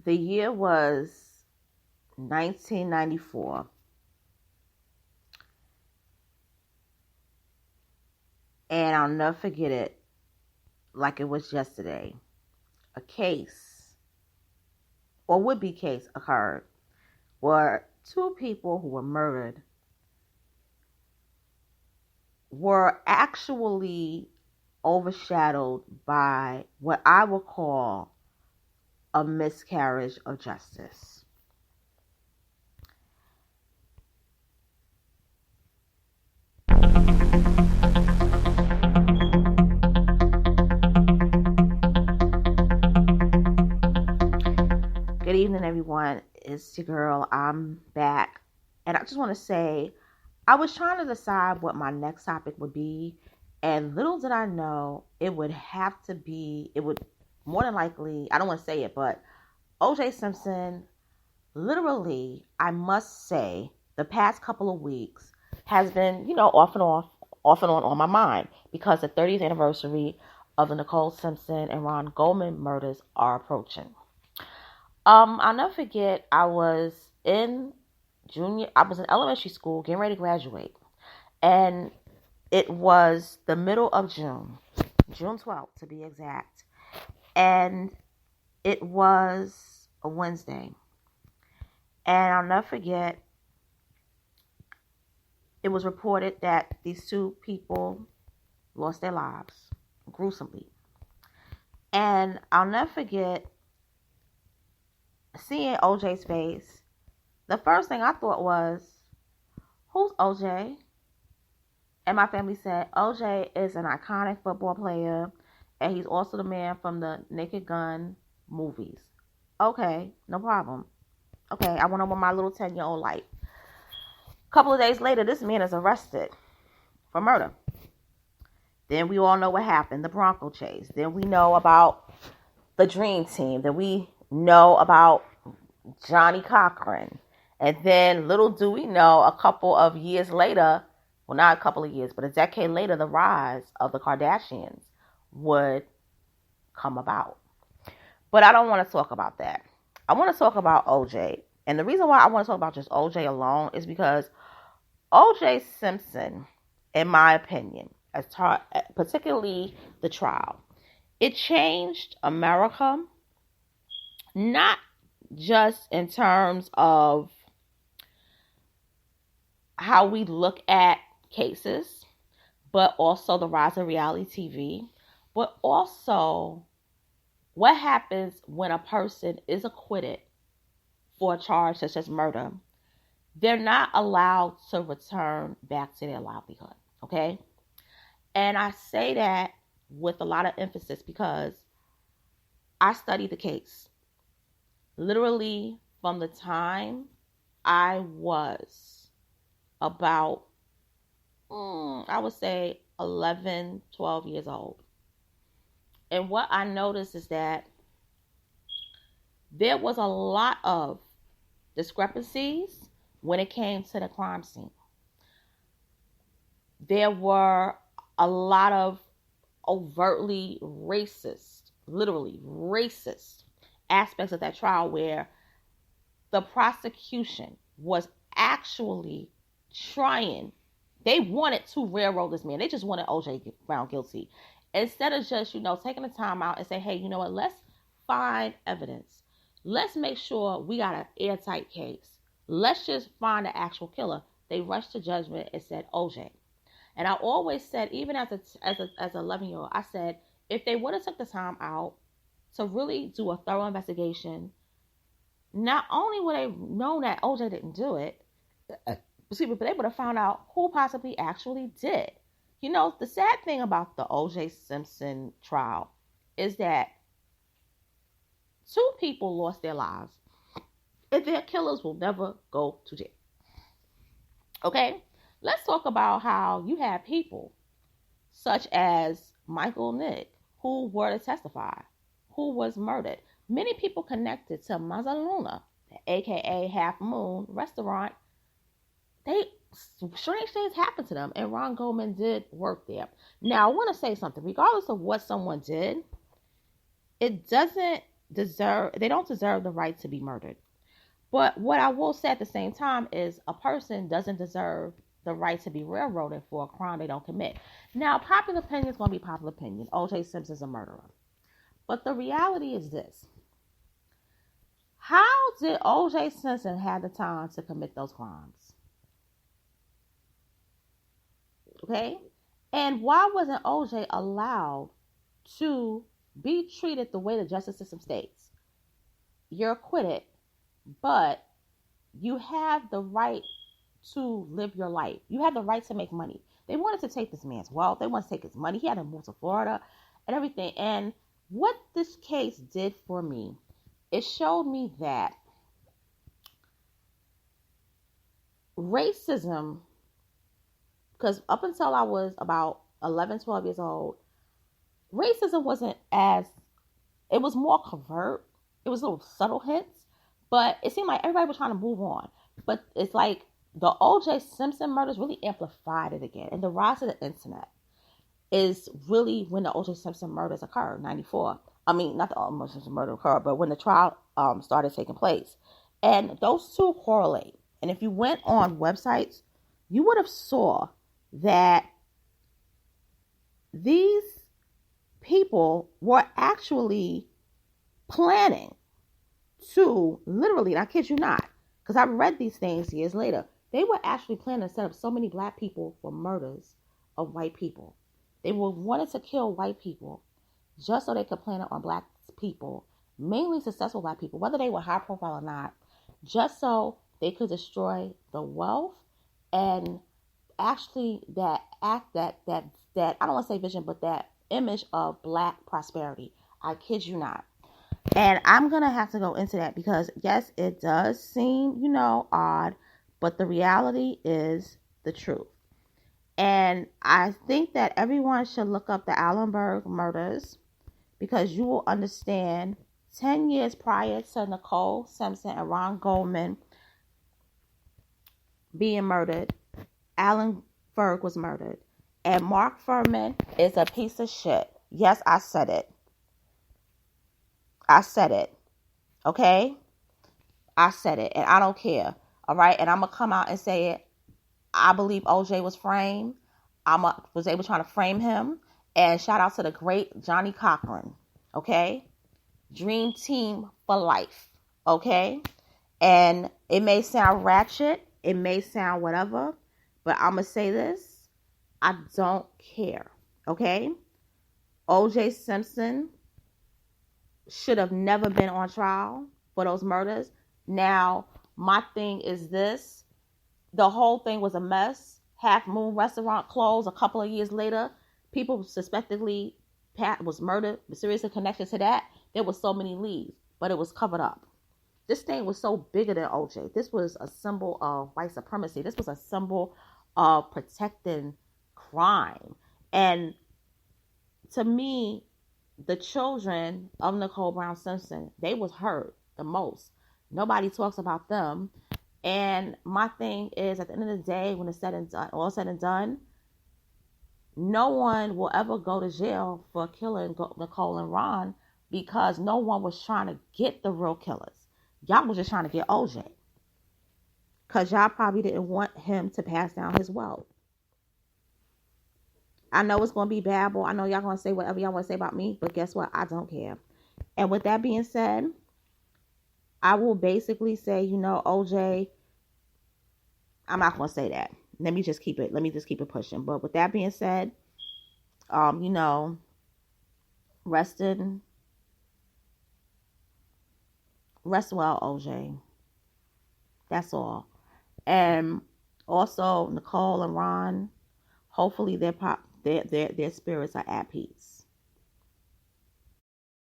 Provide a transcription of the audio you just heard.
The year was 1994. And I'll never forget it like it was yesterday. A case, or would-be case, occurred where two people who were murdered were actually overshadowed by what I would call a miscarriage of justice. Good evening, everyone. It's your girl. I'm back. And I just want to say, I was trying to decide what my next topic would be. And little did I know, it would more than likely, I don't want to say it, but O.J. Simpson, literally, I must say, the past couple of weeks has been, off and on my mind, because the 30th anniversary of the Nicole Simpson and Ron Goldman murders are approaching. I'll never forget, I was in elementary school getting ready to graduate. And it was the middle of June 12th to be exact. And it was a Wednesday. And I'll never forget, it was reported that these two people lost their lives gruesomely. And I'll never forget seeing OJ's face. The first thing I thought was, who's OJ? And my family said, OJ is an iconic football player, and he's also the man from the Naked Gun movies. Okay, no problem. Okay, I went on with my little 10-year-old life. A couple of days later, this man is arrested for murder. Then we all know what happened, the Bronco chase. Then we know about the Dream Team. Then we know about Johnny Cochran. And then little do we know, a couple of years later, well, not a couple of years, but a decade later, the rise of the Kardashians would come about. But I don't want to talk about that. I want to talk about OJ. And the reason why I want to talk about just OJ alone is because OJ Simpson, in my opinion, particularly the trial, it changed America, not just in terms of how we look at cases, but also the rise of reality TV, but also what happens when a person is acquitted for a charge such as murder. They're not allowed to return back to their livelihood, okay? And I say that with a lot of emphasis because I studied the case. Literally from the time I was about, I would say 11, 12 years old. And what I noticed is that there was a lot of discrepancies when it came to the crime scene. There were a lot of overtly racist, literally racist aspects of that trial where the prosecution was actually trying, they wanted to railroad this man. They just wanted OJ found guilty. Instead of just, taking the time out and say, hey, you know what, let's find evidence. Let's make sure we got an airtight case. Let's just find the actual killer. They rushed to judgment and said OJ. And I always said, even as an 11-year-old, I said, if they would have took the time out to really do a thorough investigation, not only would they know that OJ didn't do it, but they would have found out who possibly actually did. The sad thing about the OJ Simpson trial is that two people lost their lives and their killers will never go to jail. Okay? Let's talk about how you have people such as Michael Nick who were to testify, who was murdered. Many people connected to Mazzaluna, aka Half Moon restaurant. Strange things happened to them, and Ron Goldman did work there. Now, I want to say something. Regardless of what someone did, it doesn't don't deserve the right to be murdered. But what I will say at the same time is a person doesn't deserve the right to be railroaded for a crime they don't commit. Now, popular opinion is going to be popular opinion. O.J. Simpson's a murderer. But the reality is this. How did O.J. Simpson have the time to commit those crimes? Okay? And why wasn't O.J. allowed to be treated the way the justice system states? You're acquitted, but you have the right to live your life. You have the right to make money. They wanted to take this man's wealth. They wanted to take his money. He had to move to Florida and everything. And what this case did for me, it showed me that racism, because up until I was about 11, 12 years old, racism wasn't as, it was more covert. It was little subtle hints, but it seemed like everybody was trying to move on. But it's like the O.J. Simpson murders really amplified it again. And the rise of the internet is really when the O.J. Simpson murders occurred, 94. I mean, not the O.J. Simpson murder occurred, but when the trial started taking place. And those two correlate. And if you went on websites, you would have saw that these people were actually planning to literally, and I kid you not, because I read these things years later, they were actually planning to set up so many black people for murders of white people. They wanted to kill white people just so they could plan it on black people, mainly successful black people, whether they were high profile or not, just so they could destroy the wealth and actually that I don't want to say vision, but that image of black prosperity. I kid you not. And I'm going to have to go into that because, yes, it does seem, odd, but the reality is the truth. And I think that everyone should look up the Allenberg murders because you will understand 10 years prior to Nicole Simpson and Ron Goldman being murdered, Allenberg was murdered. And Mark Furman is a piece of shit. Yes, I said it. Okay? I said it. And I don't care. All right? And I'm going to come out and say it. I believe OJ was framed. Was able trying to frame him. And shout out to the great Johnny Cochran. Okay? Dream team for life. Okay? And it may sound ratchet. It may sound whatever. But I'm going to say this. I don't care. Okay? OJ Simpson should have never been on trial for those murders. Now, my thing is this. The whole thing was a mess. Half Moon restaurant closed a couple of years later. People suspectedly Pat was murdered, seriously connected to that. There were so many leads, but it was covered up. This thing was so bigger than OJ. This was a symbol of white supremacy. This was a symbol of protecting crime. And to me, the children of Nicole Brown Simpson, they was hurt the most. Nobody talks about them. And my thing is, at the end of the day, when it's said and done, all said and done, no one will ever go to jail for killing Nicole and Ron because no one was trying to get the real killers. Y'all was just trying to get OJ. Because y'all probably didn't want him to pass down his wealth. I know it's going to be babble. I know y'all going to say whatever y'all want to say about me, but guess what? I don't care. And with that being said, I will basically say, OJ, I'm not going to say that. Let me just keep it pushing. But with that being said, rest well, OJ. That's all. And also Nicole and Ron, hopefully their spirits are at peace.